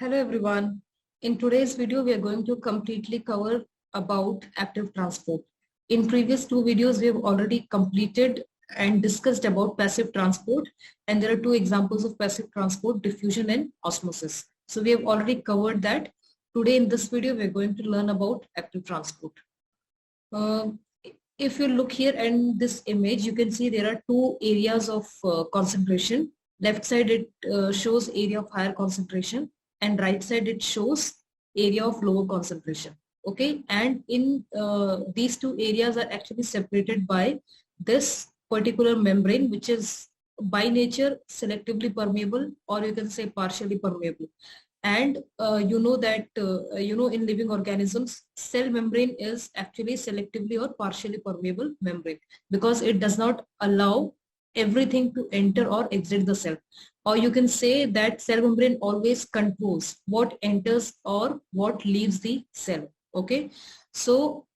Hello everyone. In today's video, we are going to completely cover about active transport. In previous two videos, we have already completed and discussed about passive transport, and there are two examples of passive transport: diffusion and osmosis. So we have already covered that. Today in this video, we are going to learn about active transport. Uh, if you look here in this image, you can see there are two areas of concentration. Left side it shows area of higher concentration, and right side it shows area of lower concentration. Okay, and in these two areas are actually separated by this particular membrane, which is by nature selectively permeable, or you can say partially permeable. And you know that in living organisms, cell membrane is actually selectively or partially permeable membrane, because it does not allow everything to enter or exit the cell. Or you can say that cell membrane always controls what enters or what leaves the cell. Okay, so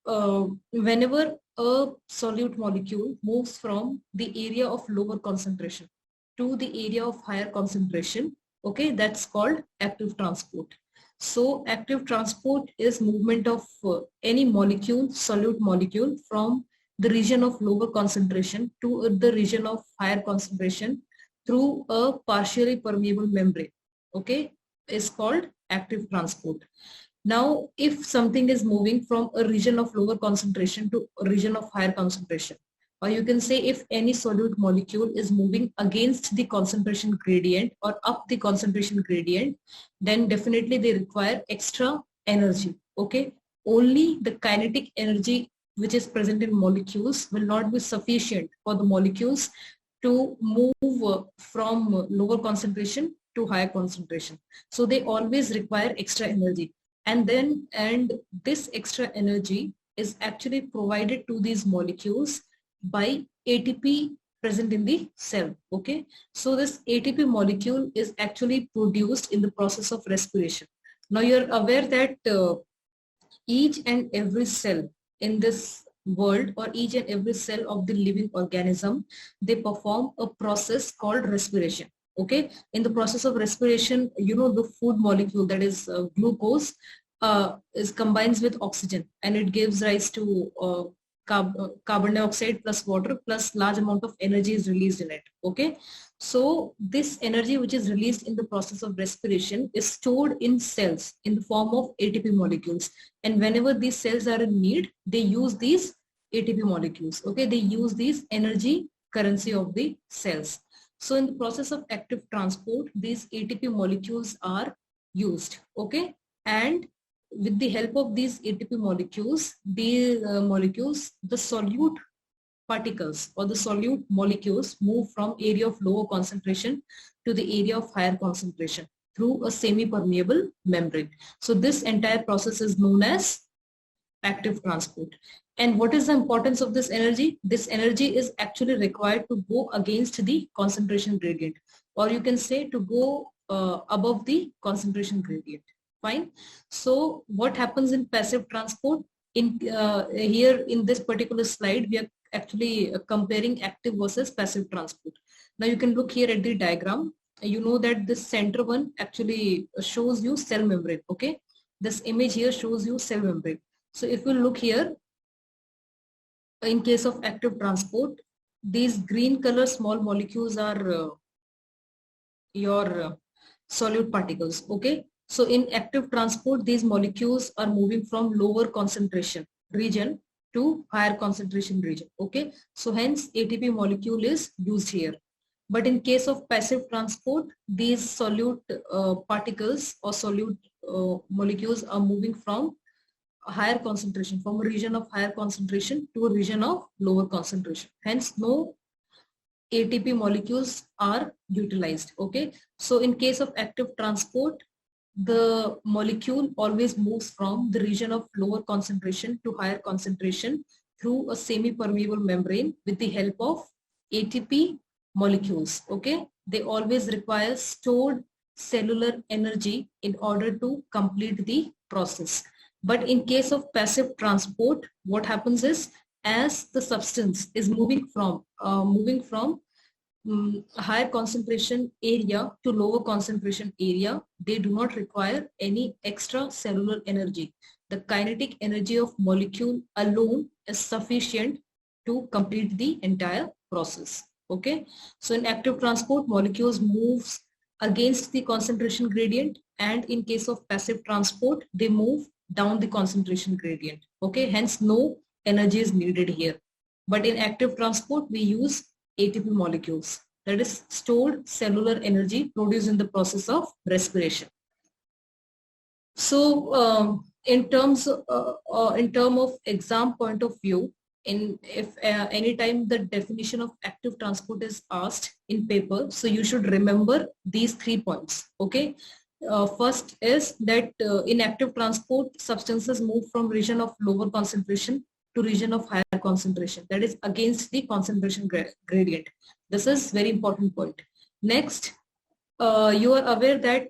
whenever a solute molecule moves from the area of lower concentration to the area of higher concentration, okay, that's called active transport. So active transport is movement of any molecule, solute molecule, from the region of lower concentration to the region of higher concentration through a partially permeable membrane, okay, is called active transport. Now if something is moving from a region of lower concentration to a region of higher concentration, or you can say if any solute molecule is moving against the concentration gradient or up the concentration gradient, then definitely they require extra energy. Okay, only the kinetic energy which is present in molecules will not be sufficient for the molecules to move from lower concentration to higher concentration. So they always require extra energy, and this extra energy is actually provided to these molecules by ATP present in the cell. Okay, so this ATP molecule is actually produced in the process of respiration. Now you're aware that each and every cell in this world, or each and every cell of the living organism, they perform a process called respiration. Okay, in the process of respiration, the food molecule, that is glucose, is combines with oxygen, and it gives rise to carbon dioxide plus water, plus large amount of energy is released in it. Okay, so this energy which is released in the process of respiration is stored in cells in the form of ATP molecules, and whenever these cells are in need, they use these ATP molecules. Okay, they use these energy currency of the cells. So in the process of active transport, these ATP molecules are used. Okay, and with the help of these ATP molecules, the solute particles or the solute molecules move from area of lower concentration to the area of higher concentration through a semi-permeable membrane. So this entire process is known as active transport. And what is the importance of this energy? This energy is actually required to go against the concentration gradient, or you can say to go above the concentration gradient. Fine. So what happens in passive transport? In here in this particular slide, we are actually comparing active versus passive transport. Now you can look here at the diagram. You know that this center one actually shows you cell membrane. Okay, this image here shows you cell membrane. So if you look here, in case of active transport, these green color small molecules are your solute particles. Okay, so in active transport, these molecules are moving from lower concentration region to higher concentration region. Okay, so hence ATP molecule is used here. But in case of passive transport, these solute particles or solute molecules are moving from a higher concentration, from a region of higher concentration to a region of lower concentration. Hence no ATP molecules are utilized. Okay, so in case of active transport, the molecule always moves from the region of lower concentration to higher concentration through a semi-permeable membrane with the help of ATP molecules. Okay, they always require stored cellular energy in order to complete the process. But in case of passive transport, what happens is, as the substance is moving from higher concentration area to lower concentration area, they do not require any extra cellular energy. The kinetic energy of molecule alone is sufficient to complete the entire process. Okay, so in active transport, molecules moves against the concentration gradient, and in case of passive transport, they move down the concentration gradient. Okay, hence no energy is needed here. But in active transport, we use ATP molecules, that is stored cellular energy produced in the process of respiration. So in terms of exam point of view, if anytime the definition of active transport is asked in paper, so you should remember these 3 points. Okay, first is that in active transport, substances move from region of lower concentration to region of higher concentration, that is against the concentration gradient. This is very important point. Next, you are aware that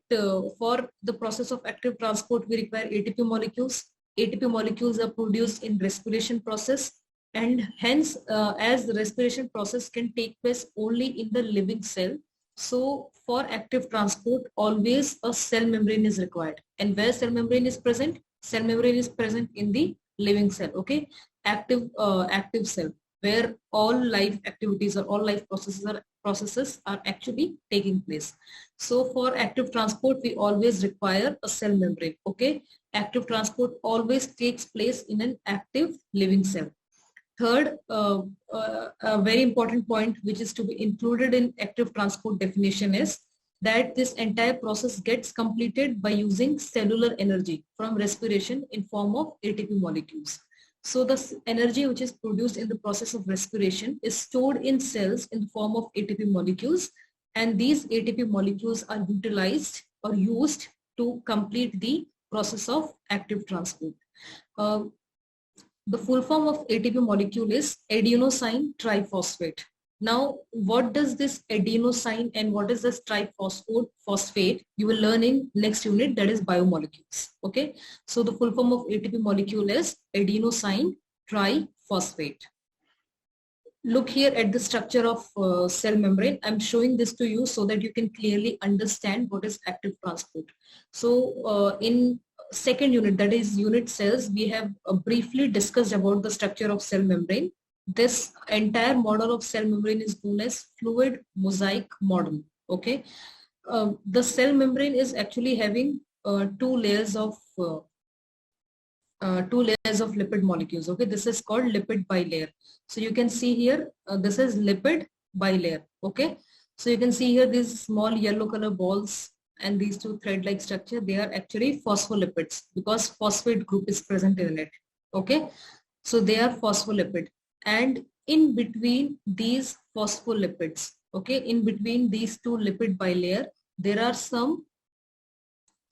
for the process of active transport, we require ATP molecules. ATP molecules are produced in respiration process, and hence as the respiration process can take place only in the living cell, so for active transport always a cell membrane is required. And where cell membrane is present? Cell membrane is present in the living cell. Okay, active cell, where all life activities or all life processes are actually taking place. So for active transport, we always require a cell membrane. Okay, active transport always takes place in an active living cell. Third, a very important point which is to be included in active transport definition is that this entire process gets completed by using cellular energy from respiration in form of ATP molecules. So the energy which is produced in the process of respiration is stored in cells in the form of ATP molecules, and these ATP molecules are utilized or used to complete the process of active transport. The full form of ATP molecule is adenosine triphosphate. Now, what does this adenosine and what is this triphosphate? You will learn in next unit, that is biomolecules. Okay, so the full form of ATP molecule is adenosine triphosphate. Look here at the structure of cell membrane. I'm showing this to you so that you can clearly understand what is active transport. So in second unit, that is unit cells, we have briefly discussed about the structure of cell membrane. This entire model of cell membrane is known as fluid mosaic model. Okay, the cell membrane is actually having two layers of lipid molecules. Okay, this is called lipid bilayer. So you can see here, this is lipid bilayer. Okay, so you can see here these small yellow color balls and these two thread-like structure, they are actually phospholipids because phosphate group is present in it. Okay, so they are phospholipid, and in between these phospholipids, okay, in between these two lipid bilayer, there are some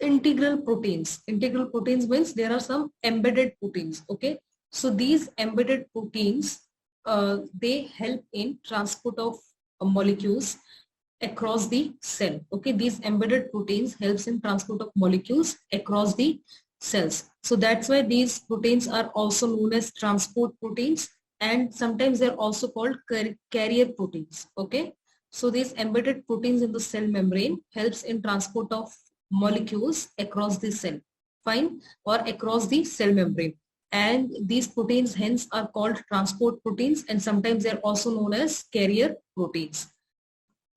integral proteins. Integral proteins means there are some embedded proteins. Okay, so these embedded proteins, they help in transport of molecules across the cell. Okay, these embedded proteins helps in transport of molecules across the cells. So that's why these proteins are also known as transport proteins, and sometimes they're also called carrier proteins. Okay, so these embedded proteins in the cell membrane helps in transport of molecules across the cell, fine, or across the cell membrane, and these proteins hence are called transport proteins, and sometimes they're also known as carrier proteins.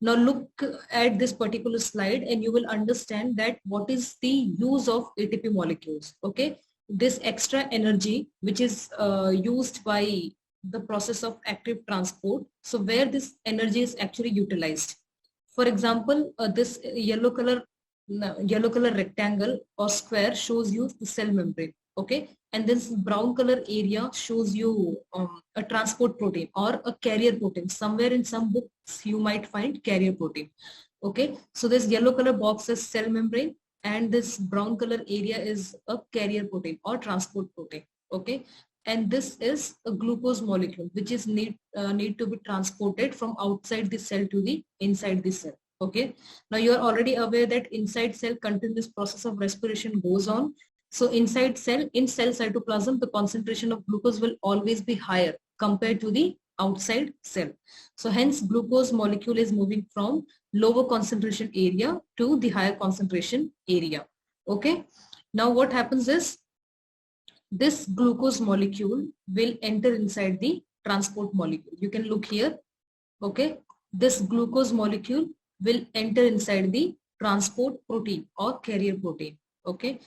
Now look at this particular slide and you will understand that what is the use of ATP molecules. Okay, this extra energy which is used by the process of active transport, so where this energy is actually utilized. For example, this yellow color rectangle or square shows you the cell membrane. Okay, and this brown color area shows you a transport protein or a carrier protein. Somewhere in some books you might find carrier protein. Okay, so this yellow color box is cell membrane and this brown color area is a carrier protein or transport protein. Okay, and this is a glucose molecule which is need to be transported from outside the cell to the inside the cell. Okay, now you are already aware that inside cell continuous process of respiration goes on. So inside cell, in cell cytoplasm, the concentration of glucose will always be higher compared to the outside cell. So hence glucose molecule is moving from lower concentration area to the higher concentration area. Okay. Now what happens is this glucose molecule will enter inside the transport molecule. You can look here. Okay. This glucose molecule will enter inside the transport protein or carrier protein. Okay.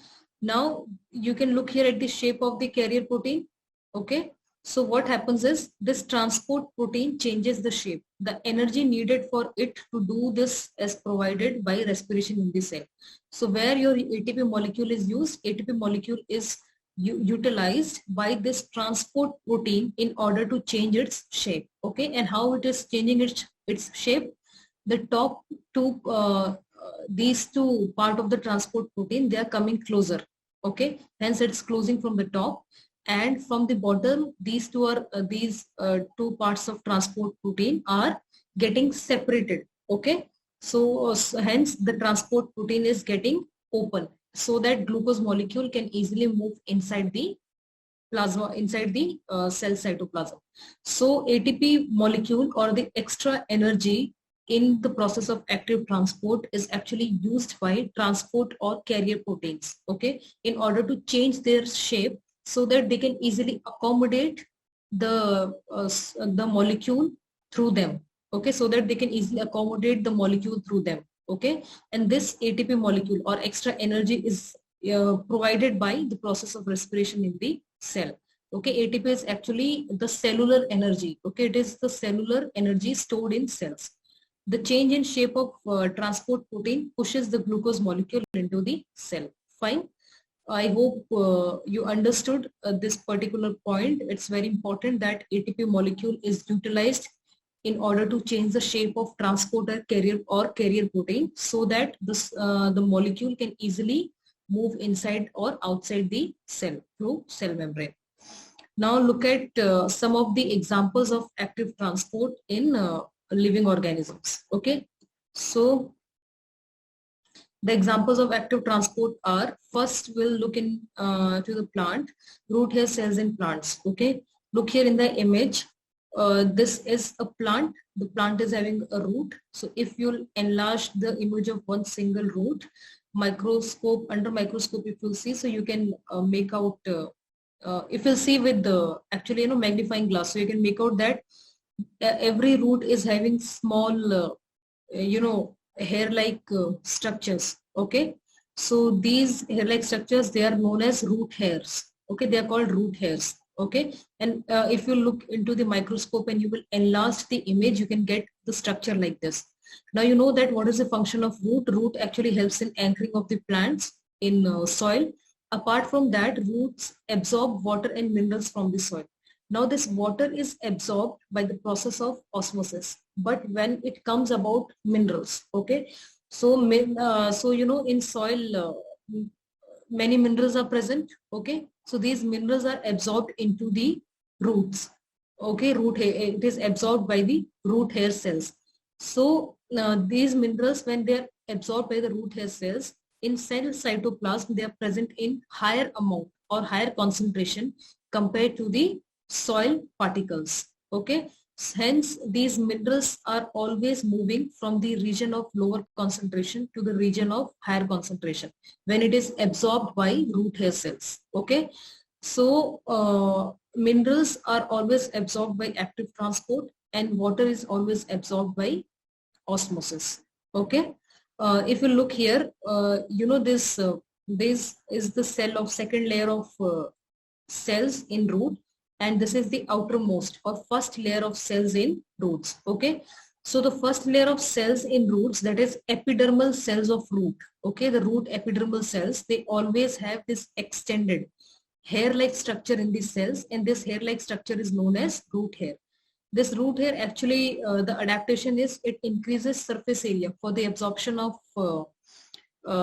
Now you can look here at the shape of the carrier protein. Okay. So what happens is this transport protein changes the shape. The energy needed for it to do this is provided by respiration in the cell. So where your ATP molecule is used, ATP molecule is utilized by this transport protein in order to change its shape. Okay. And how it is changing its shape? The top two, these two part of the transport protein, they are coming closer. Okay. Hence it's closing from the top. And from the bottom, these two are two parts of transport protein are getting separated. Okay. So hence the transport protein is getting open so that glucose molecule can easily move inside the plasma, inside the cell cytoplasm. So ATP molecule or the extra energy in the process of active transport is actually used by transport or carrier proteins. Okay. In order to change their shape, so that they can easily accommodate the molecule through them. Okay, so that they can easily accommodate the molecule through them. Okay, and this ATP molecule or extra energy is provided by the process of respiration in the cell. Okay, ATP is actually the cellular energy. Okay, it is the cellular energy stored in cells. The change in shape of transport protein pushes the glucose molecule into the cell. Fine. I hope you understood this particular point. It's very important that ATP molecule is utilized in order to change the shape of transporter carrier protein so that this, the molecule can easily move inside or outside the cell through cell membrane. Now look at some of the examples of active transport in living organisms. Okay, so the examples of active transport are, first we'll look in to the plant, root hair cells in plants. Okay, look here in the image. This is a plant. The plant is having a root. So if you'll enlarge the image of one single root, microscope, under microscope, if you'll see, so you can make out, if you'll see with the actually magnifying glass, so you can make out that every root is having small hair-like structures. Okay, so these hair-like structures, they are known as root hairs. Okay, they are called root hairs. Okay, and if you look into the microscope and you will enlarge the image, you can get the structure like this. Now you know that what is the function of root. Root actually helps in anchoring of the plants in soil. Apart from that, roots absorb water and minerals from the soil. Now this water is absorbed by the process of osmosis, but when it comes about minerals, okay, so in soil many minerals are present. Okay, so these minerals are absorbed into the roots. Okay, root hair, it is absorbed by the root hair cells. So these minerals, when they are absorbed by the root hair cells in cell cytoplasm, they are present in higher amount or higher concentration compared to the soil particles. Okay, hence these minerals are always moving from the region of lower concentration to the region of higher concentration when it is absorbed by root hair cells. Okay, so minerals are always absorbed by active transport and water is always absorbed by osmosis. Okay, if you look here, this is the cell of second layer of cells in root, and this is the outermost or first layer of cells in roots. Okay, so the first layer of cells in roots, that is epidermal cells of root. Okay, the root epidermal cells, they always have this extended hair-like structure in these cells, and this hair-like structure is known as root hair. This root hair actually, the adaptation is it increases surface area for the absorption of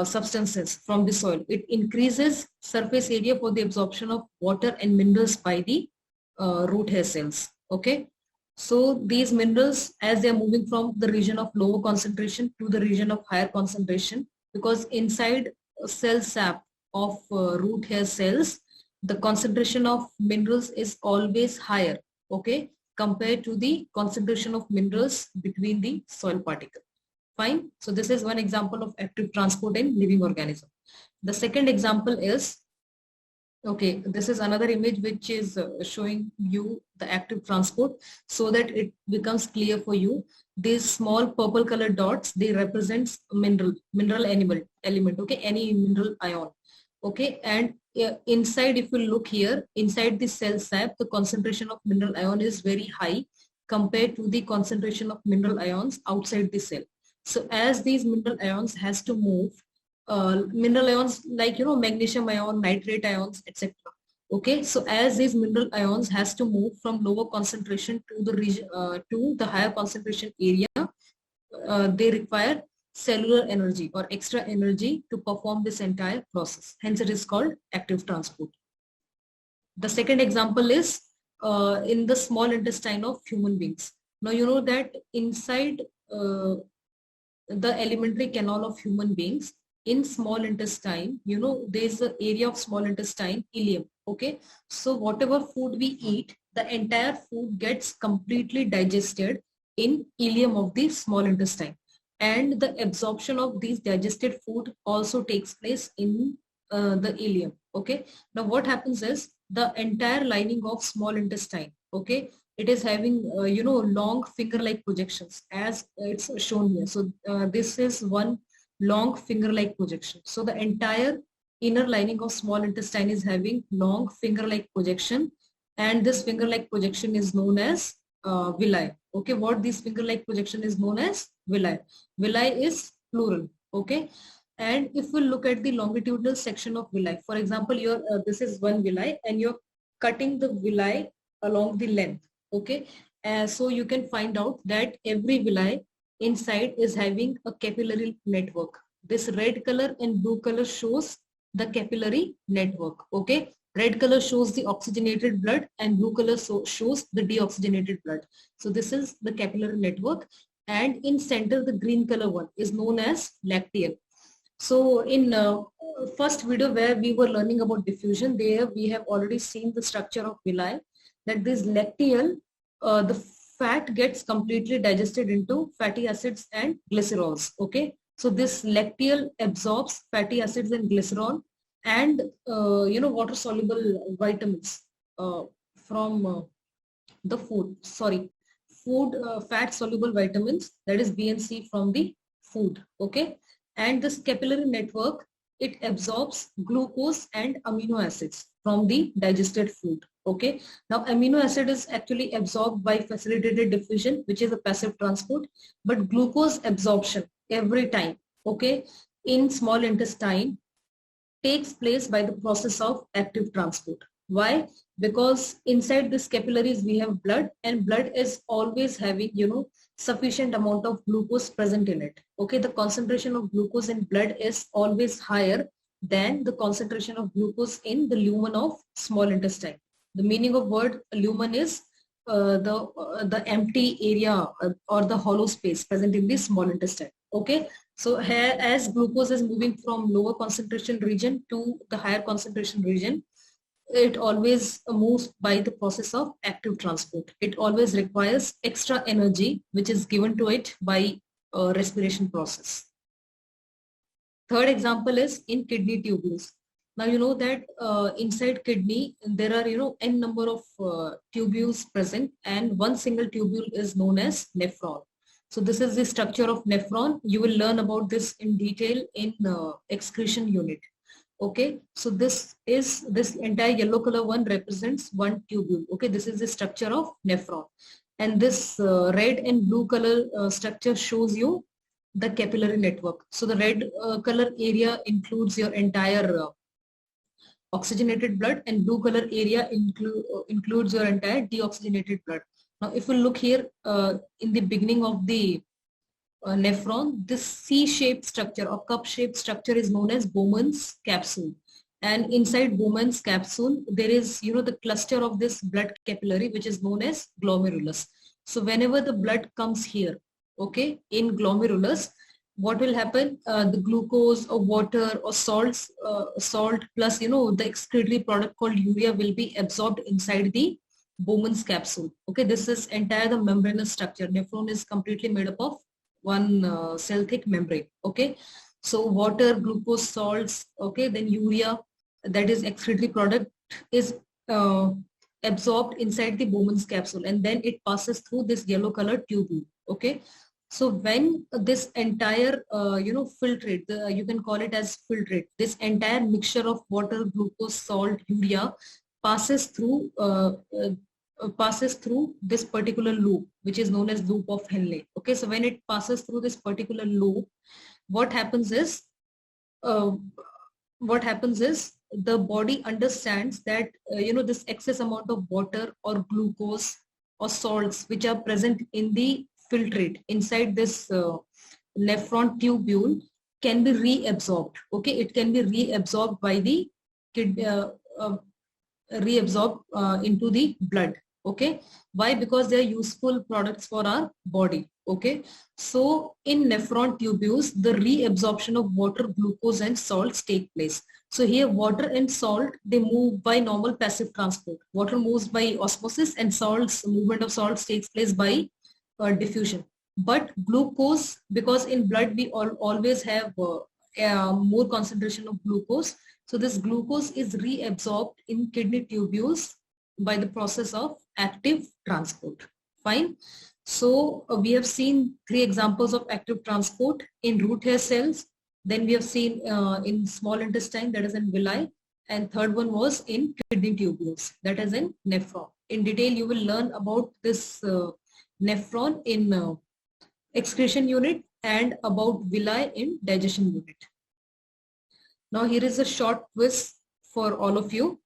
substances from the soil. It increases surface area for the absorption of water and minerals by the root hair cells. Okay, so these minerals, as they are moving from the region of lower concentration to the region of higher concentration, because inside cell sap of root hair cells, the concentration of minerals is always higher. Okay, compared to the concentration of minerals between the soil particle. Fine. So this is one example of active transport in living organism. The second example is, okay, this is another image which is showing you the active transport so that it becomes clear for you. These small purple colored dots, they represent mineral element, okay, any mineral ion, okay, and inside, if you look here, inside the cell sap, the concentration of mineral ion is very high compared to the concentration of mineral ions outside the cell. So as these mineral ions has to move, mineral ions like magnesium ion, nitrate ions, etc. Okay, so as these mineral ions has to move from lower concentration to the region to the higher concentration area, they require cellular energy or extra energy to perform this entire process. Hence, it is called active transport. The second example is in the small intestine of human beings. Now you know that inside the alimentary canal of human beings, in small intestine, there's an area of small intestine, ileum. Okay, so whatever food we eat, the entire food gets completely digested in ileum of the small intestine, and the absorption of these digested food also takes place in the ileum. Okay, now what happens is the entire lining of small intestine, okay, it is having long finger-like projections as it's shown here. So this is one long finger-like projection. So the entire inner lining of small intestine is having long finger-like projection, and this finger-like projection is known as villi. Okay, what this finger-like projection is known as villi. Villi is plural. Okay, and if we look at the longitudinal section of villi, for example, this is one villi, and you're cutting the villi along the length. Okay, so you can find out that every villi inside is having a capillary network. This red color and blue color shows the capillary network. Okay, red color shows the oxygenated blood and blue color shows the deoxygenated blood. So this is the capillary network, and in center the green color one is known as lacteal. So in first video where we were learning about diffusion, there we have already seen the structure of villi, that this lacteal, the fat gets completely digested into fatty acids and glycerols. Okay, so this lacteal absorbs fatty acids and glycerol and water soluble vitamins from the food. Fat soluble vitamins, that is B and C, from the food. Okay, and this capillary network, it absorbs glucose and amino acids from the digested food. Okay, now amino acid is actually absorbed by facilitated diffusion, which is a passive transport, but glucose absorption every time, okay, in small intestine takes place by the process of active transport. Why? Because inside this capillaries we have blood, and blood is always having sufficient amount of glucose present in it. Okay, the concentration of glucose in blood is always higher than the concentration of glucose in the lumen of small intestine. The meaning of word lumen is the empty area or the hollow space present in the small intestine. Okay, so here, as glucose is moving from lower concentration region to the higher concentration region, it always moves by the process of active transport. It always requires extra energy which is given to it by respiration process. Third example is in kidney tubules. Now you know that inside kidney there are n number of tubules present, and one single tubule is known as nephron. So this is the structure of nephron. You will learn about this in detail in excretion unit. Okay, so this entire yellow color one represents one tubule. Okay, this is the structure of nephron, and this red and blue color structure shows you the capillary network. So the red color area includes your entire oxygenated blood, and blue color area includes your entire deoxygenated blood. Now if we look here in the beginning of the nephron, this C-shaped structure or cup-shaped structure is known as Bowman's capsule, and inside Bowman's capsule there is the cluster of this blood capillary which is known as glomerulus. So whenever the blood comes here, okay, in glomerulus, what will happen? The glucose or water or salt plus the excretory product called urea will be absorbed inside the Bowman's capsule. Okay, this is entire the membranous structure. Nephron is completely made up of one cell thick membrane. Okay, so water, glucose, salts, okay, then urea, that is excretory product, is absorbed inside the Bowman's capsule, and then it passes through this yellow colored tubule. Okay, so when this entire filtrate, you can call it as filtrate, this entire mixture of water, glucose, salt, urea passes through this particular loop, which is known as loop of Henle. Okay, so when it passes through this particular loop, what happens is the body understands that this excess amount of water or glucose or salts which are present in the filtrate inside this nephron tubule can be reabsorbed. Okay, it can be reabsorbed by the into the blood. Okay, why? Because they are useful products for our body. Okay, so in nephron tubules, the reabsorption of water, glucose and salts take place. So here water and salt, they move by normal passive transport. Water moves by osmosis and movement of salts takes place by diffusion. But glucose, because in blood we always have more concentration of glucose, so this glucose is reabsorbed in kidney tubules by the process of active transport. Fine. So we have seen 3 examples of active transport in root hair cells. Then we have seen in small intestine, that is in villi, and third one was in kidney tubules, that is in nephron. In detail, you will learn about this nephron in excretion unit and about villi in digestion unit. Now here is a short quiz for all of you.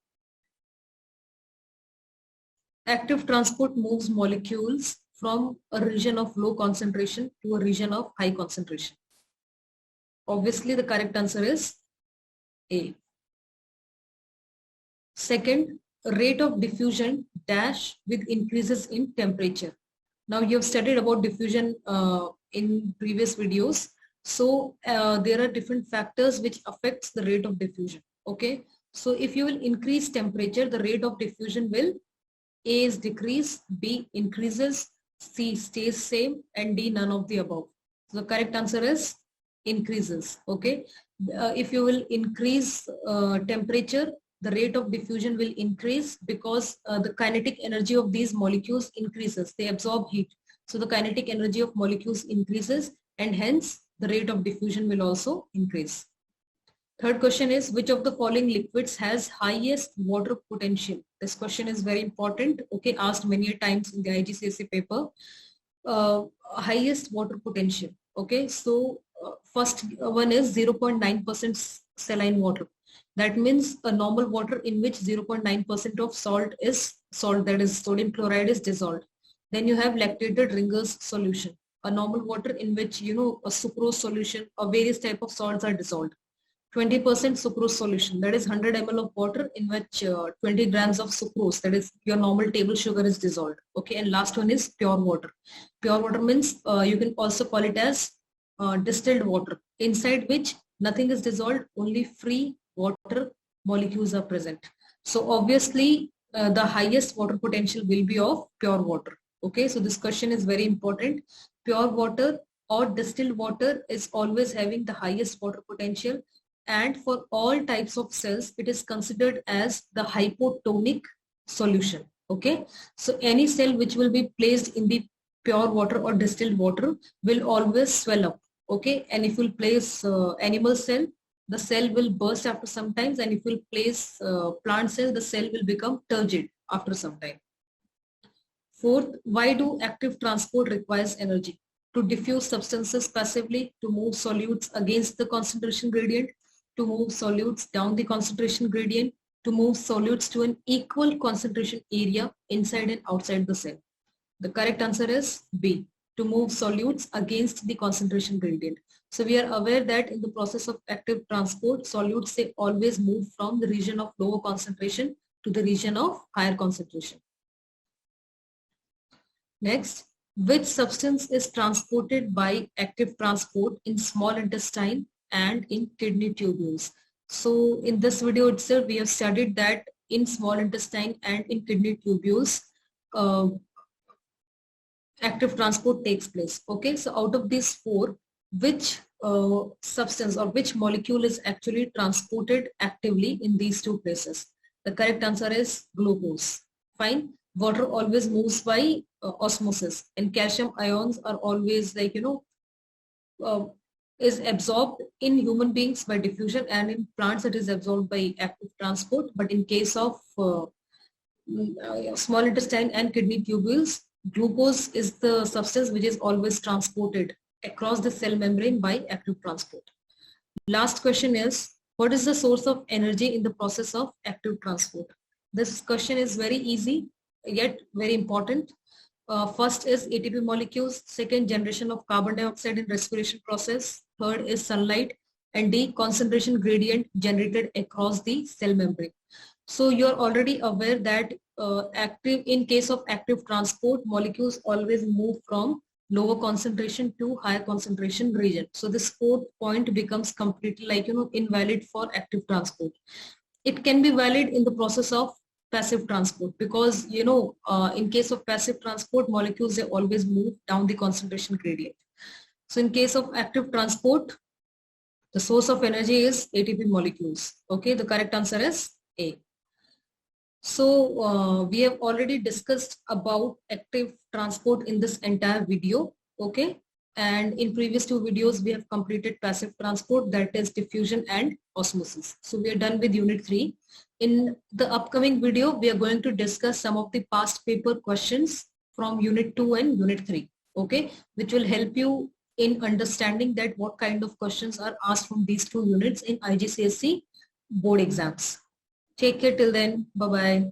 Active transport moves molecules from a region of low concentration to a region of high concentration. Obviously, the correct answer is A. Second, rate of diffusion dash with increases in temperature. Now you have studied about diffusion in previous videos. So there are different factors which affects the rate of diffusion. Okay, so if you will increase temperature, the rate of diffusion will A is decrease, B increases, C stays same, and D none of the above. So the correct answer is increases. Okay, if you will increase temperature, the rate of diffusion will increase because the kinetic energy of these molecules increases. They absorb heat. So the kinetic energy of molecules increases, and hence the rate of diffusion will also increase. Third question is, which of the following liquids has highest water potential? This question is very important. Okay, asked many times in the IGCSE paper. Highest water potential. Okay, so first one is 0.9% saline water. That means a normal water in which 0.9% of salt, that is sodium chloride, is dissolved. Then you have lactated Ringer's solution, a normal water in which a sucrose solution or various type of salts are dissolved. 20% sucrose solution, that is 100 ml of water in which 20 grams of sucrose, that is your normal table sugar, is dissolved. Okay, and last one is pure water. Pure water means you can also call it as distilled water, inside which nothing is dissolved, only free water molecules are present. So obviously the highest water potential will be of pure water. Okay, so this question is very important. Pure water or distilled water is always having the highest water potential, and for all types of cells it is considered as the hypotonic solution. Okay, so any cell which will be placed in the pure water or distilled water will always swell up. Okay, and if you place animal cell, the cell will burst after some time, and if you place plant cell, the cell will become turgid after some time. Fourth, why do active transport requires energy? To diffuse substances passively, to move solutes against the concentration gradient, to move solutes down the concentration gradient, to move solutes to an equal concentration area inside and outside the cell. The correct answer is B, to move solutes against the concentration gradient. So we are aware that in the process of active transport, solutes, they always move from the region of lower concentration to the region of higher concentration. Next, which substance is transported by active transport in small intestine and in kidney tubules? So in this video itself, we have studied that in small intestine and in kidney tubules, active transport takes place. Okay, so out of these four, which substance or which molecule is actually transported actively in these two places? The correct answer is glucose. Fine. Water always moves by osmosis, and calcium ions are always like, is absorbed in human beings by diffusion, and in plants it is absorbed by active transport. But in case of small intestine and kidney tubules, glucose is the substance which is always transported across the cell membrane by active transport. Last question is, what is the source of energy in the process of active transport? This question is very easy yet very important. First is ATP molecules, second generation of carbon dioxide in respiration process, third is sunlight, and D, concentration gradient generated across the cell membrane. So you're already aware that in case of active transport, molecules always move from lower concentration to higher concentration region. So this fourth point becomes completely like, invalid for active transport. It can be valid in the process of passive transport, because in case of passive transport, molecules, they always move down the concentration gradient. So in case of active transport, the source of energy is ATP molecules. Okay, the correct answer is A. So we have already discussed about active transport in this entire video. Okay, and in previous two videos we have completed passive transport, that is diffusion and osmosis. So we are done with unit 3. In the upcoming video we are going to discuss some of the past paper questions from unit 2 and unit 3. Okay, which will help you in understanding that what kind of questions are asked from these two units in IGCSE board exams. Take care till then. Bye-bye.